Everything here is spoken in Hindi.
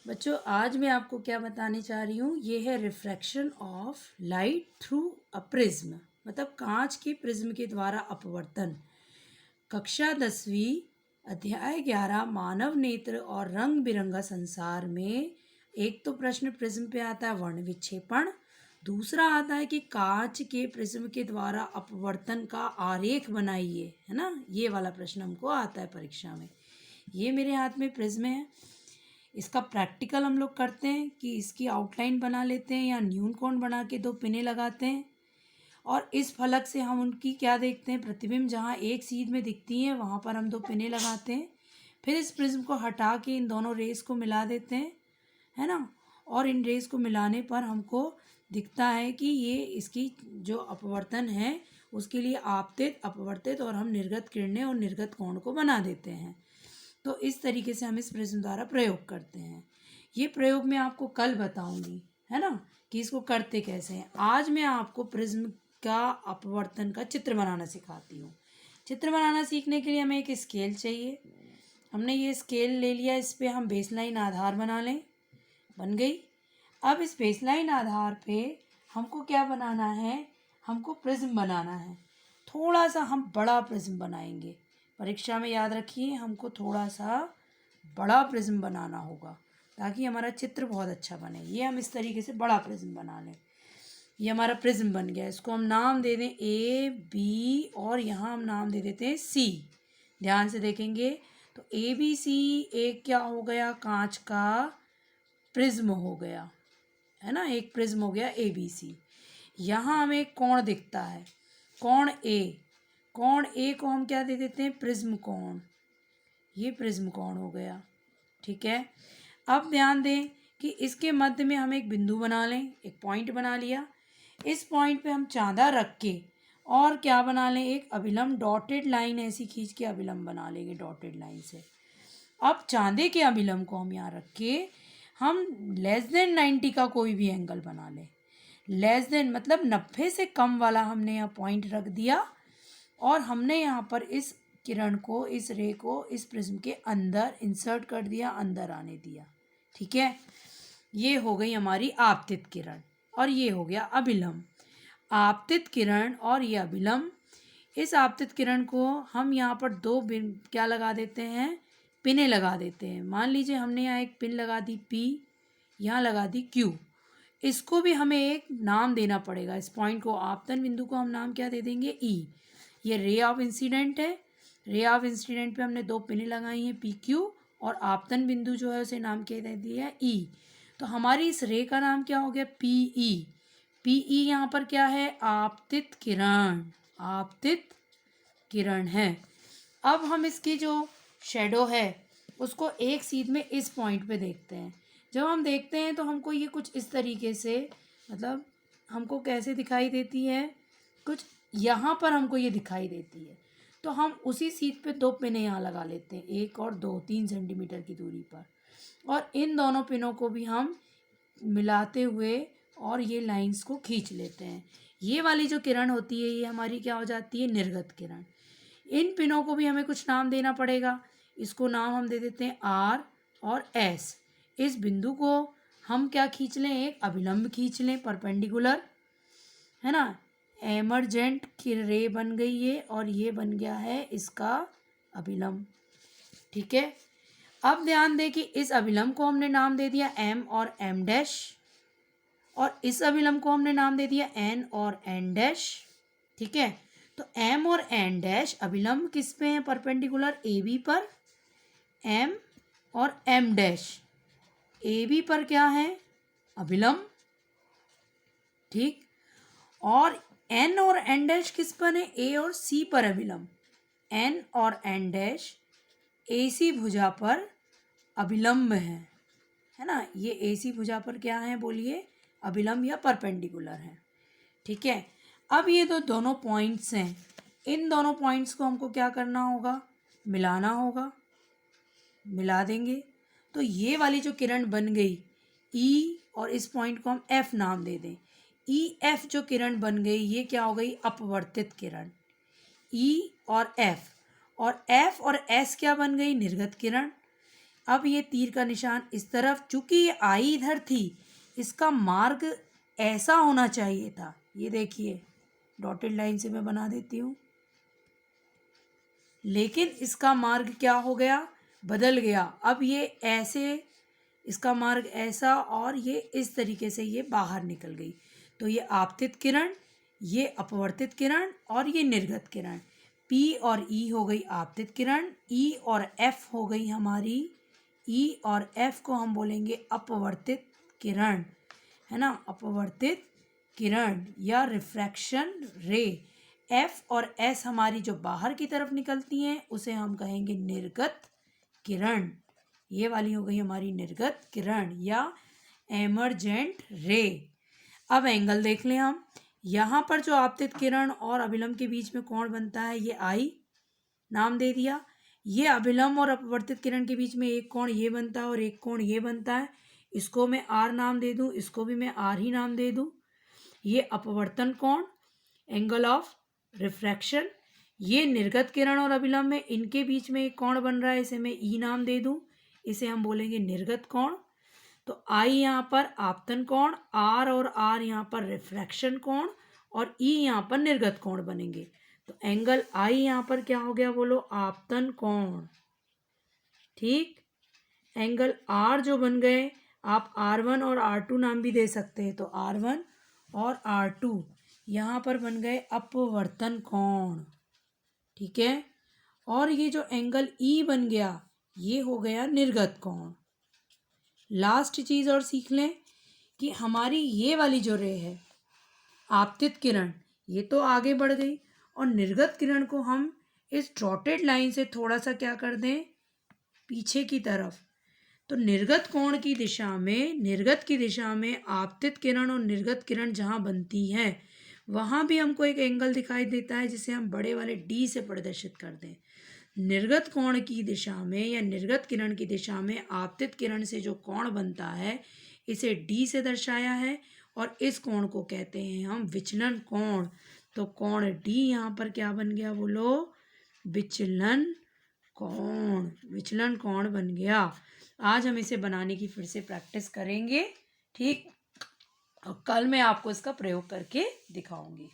बच्चों, आज मैं आपको क्या बताने चाह रही हूँ, ये है refraction of light through a prism, मतलब कांच के प्रिज्म के द्वारा अपवर्तन। कक्षा 10वीं अध्याय 11 मानव नेत्र और रंग बिरंगा संसार में एक तो प्रश्न प्रिज्म पे आता है वर्ण विक्षेपण, दूसरा आता है कि कांच के प्रिज्म के द्वारा अपवर्तन का आरेख बनाइए, है ना। ये वाला प्रश्न हमको आता है परीक्षा में। ये मेरे हाथ में प्रिज्म है, इसका प्रैक्टिकल हम लोग करते हैं कि इसकी आउटलाइन बना लेते हैं या न्यून कोण बना के दो पिने लगाते हैं, और इस फलक से हम उनकी क्या देखते हैं, प्रतिबिंब जहाँ एक सीध में दिखती हैं वहाँ पर हम दो पिने लगाते हैं। फिर इस प्रिज्म को हटा के इन दोनों रेस को मिला देते हैं, है ना। और इन रेस को मिलाने पर हमको दिखता है कि ये इसकी जो अपवर्तन है उसके लिए आपतित, अपवर्तित और हम निर्गत किरणें और निर्गत कोण को बना देते हैं। तो इस तरीके से हम इस प्रिज्म द्वारा प्रयोग करते हैं। ये प्रयोग मैं आपको कल बताऊंगी, है ना, कि इसको करते कैसे हैं। आज मैं आपको प्रिज्म का अपवर्तन का चित्र बनाना सिखाती हूँ। चित्र बनाना सीखने के लिए हमें एक स्केल चाहिए। हमने ये स्केल ले लिया, इस पे हम बेसलाइन आधार बना लें। बन गई। अब इस बेसलाइन आधार पे हमको क्या बनाना है, हमको प्रिज्म बनाना है। थोड़ा सा हम बड़ा प्रिज्म बनाएंगे। परीक्षा में याद रखिए, हमको थोड़ा सा बड़ा प्रिज्म बनाना होगा ताकि हमारा चित्र बहुत अच्छा बने। ये हम इस तरीके से बड़ा प्रिज्म बना लें। ये हमारा प्रिज्म बन गया। इसको हम नाम दे दें ए बी, और यहाँ हम नाम दे देते हैं सी। ध्यान से देखेंगे तो ए बी सी एक क्या हो गया, कांच का प्रिज्म हो गया, है ना। एक प्रिज्म हो गया ए बी सी। यहाँ हमें एक कोण दिखता है, कोण ए। कोण ए को हम क्या दे देते हैं, प्रिज्म कोण। ये प्रिज्म कोण हो गया, ठीक है। अब ध्यान दें कि इसके मध्य में हम एक बिंदु बना लें, एक पॉइंट बना लिया। इस पॉइंट पे हम चांदा रख के और क्या बना लें, एक अभिलंब डॉटेड लाइन ऐसी खींच के अभिलंब बना लेंगे डॉटेड लाइन से। अब चांदे के अभिलंब को हम यहाँ रख के हम लेस देन 90 का कोई भी एंगल बना लें। लेस देन मतलब 90 से कम वाला हमने यहाँ पॉइंट रख दिया, और हमने यहाँ पर इस किरण को, इस रे को इस प्रिज्म के अंदर इंसर्ट कर दिया, अंदर आने दिया, ठीक है। ये हो गई हमारी आपतित किरण, और ये हो गया अभिलंब। आपतित किरण और ये अभिलंब। इस आपतित किरण को हम यहाँ पर दो क्या लगा देते हैं, पिने लगा देते हैं। मान लीजिए हमने यहाँ एक पिन लगा दी P, यहाँ लगा दी Q। इसको भी हमें एक नाम देना पड़ेगा। इस पॉइंट को, आपतन बिंदु को हम नाम क्या दे देंगे, E। ये रे ऑफ इंसिडेंट है। रे ऑफ इंसिडेंट पे हमने दो पिने लगाई हैं PQ, और आपतन बिंदु जो है उसे नाम क्या दे दिया है, E। तो हमारी इस रे का नाम क्या हो गया, PE। PE यहाँ पर क्या है, आपतित किरण। आपतित किरण है। अब हम इसकी जो शेडो है उसको एक सीध में इस पॉइंट पे देखते हैं। जब हम देखते हैं तो हमको ये कुछ इस तरीके से, मतलब हमको कैसे दिखाई देती है, कुछ यहाँ पर हमको ये दिखाई देती है। तो हम उसी सीध पे दो पिने यहाँ लगा लेते हैं, एक और दो, 3 सेंटीमीटर की दूरी पर। और इन दोनों पिनों को भी हम मिलाते हुए और ये लाइंस को खींच लेते हैं। ये वाली जो किरण होती है ये हमारी क्या हो जाती है, निर्गत किरण। इन पिनों को भी हमें कुछ नाम देना पड़ेगा। इसको नाम हम दे देते हैं R और S। इस बिंदु को हम क्या खींच लें, एक अभिलंब खींच लें, परपेंडिकुलर, है ना। एमरजेंट की रे बन गई ये, और ये बन गया है इसका अभिलंब, ठीक है। अब ध्यान दें कि इस अभिलंब को हमने नाम दे दिया M और M डैश, और इस अभिलंब को हमने नाम दे दिया N और N डैश, ठीक है। तो M और N डैश अभिलंब किस पे हैं, परपेंडिकुलर AB पर। M और M डैश AB पर क्या है, अभिलंब, ठीक। और N और N डैश किस पर है, A और C पर अभिलंब। N और N डैश AC भुजा पर अभिलंब है ना। ये AC भुजा पर क्या है, बोलिए, अभिलंब या परपेंडिकुलर है, ठीक है। अब ये तो दोनों पॉइंट्स हैं, इन दोनों पॉइंट्स को हमको क्या करना होगा, मिलाना होगा। मिला देंगे तो ये वाली जो किरण बन गई E, और इस पॉइंट को हम F नाम दे दें। EF जो किरण बन गई ये क्या हो गई, अपवर्तित किरण। E और F, और F और S क्या बन गई, निर्गत किरण। अब ये तीर का निशान इस तरफ, चूंकि ये आई इधर थी, इसका मार्ग ऐसा होना चाहिए था। ये देखिए डॉटेड लाइन से मैं बना देती हूँ, लेकिन इसका मार्ग क्या हो गया, बदल गया। अब ये ऐसे, इसका मार्ग ऐसा, और ये इस तरीके से ये बाहर निकल गई। तो ये आपतित किरण, ये अपवर्तित किरण और ये निर्गत किरण। P और E हो गई आपतित किरण, E और F हो गई हमारी, E और F को हम बोलेंगे अपवर्तित किरण, है ना, अपवर्तित किरण या रिफ्रैक्शन रे। F और S हमारी जो बाहर की तरफ निकलती हैं उसे हम कहेंगे निर्गत किरण। ये वाली हो गई हमारी निर्गत किरण या एमर्जेंट रे। अब एंगल देख लें हम। यहाँ पर जो आपतित किरण और अभिलंब के बीच में कोण बनता है, ये आई नाम दे दिया। ये अभिलंब और अपवर्तित किरण के बीच में एक कोण ये बनता है और एक कोण ये बनता है, इसको मैं आर नाम दे दूँ, इसको भी मैं आर ही नाम दे दूँ। ये अपवर्तन कोण, एंगल ऑफ रिफ्रैक्शन। ये निर्गत किरण और अभिलंब में इनके बीच में एक कोण बन रहा है, इसे मैं ई नाम दे दूँ, इसे हम बोलेंगे निर्गत कोण। तो आई यहाँ पर आपतन कोण, आर और आर यहाँ पर रिफ्रैक्शन कोण और ई यहाँ पर निर्गत कोण बनेंगे। तो एंगल आई यहाँ पर क्या हो गया, बोलो, आपतन कोण। ठीक, एंगल आर जो बन गए, आप R1 और R2 नाम भी दे सकते हैं। तो R1 और R2 यहाँ पर बन गए अपवर्तन कोण। ठीक है, और ये जो एंगल ई बन गया, ये हो गया निर्गत कोण। लास्ट चीज़ और सीख लें कि हमारी ये वाली जो रे है आपतित किरण, ये तो आगे बढ़ गई, और निर्गत किरण को हम इस डॉटेड लाइन से थोड़ा सा क्या कर दें, पीछे की तरफ। तो निर्गत कोण की दिशा में, निर्गत की दिशा में आपतित किरण और निर्गत किरण जहाँ बनती है वहाँ भी हमको एक एंगल दिखाई देता है, जिसे हम बड़े वाले डी से प्रदर्शित कर दें। निर्गत कोण की दिशा में या निर्गत किरण की दिशा में आपतित किरण से जो कोण बनता है, इसे डी से दर्शाया है, और इस कोण को कहते हैं हम विचलन कोण। तो कोण डी यहाँ पर क्या बन गया, बोलो, विचलन कोण। विचलन कोण बन गया। आज हम इसे बनाने की फिर से प्रैक्टिस करेंगे, ठीक, और कल मैं आपको इसका प्रयोग करके दिखाऊंगी।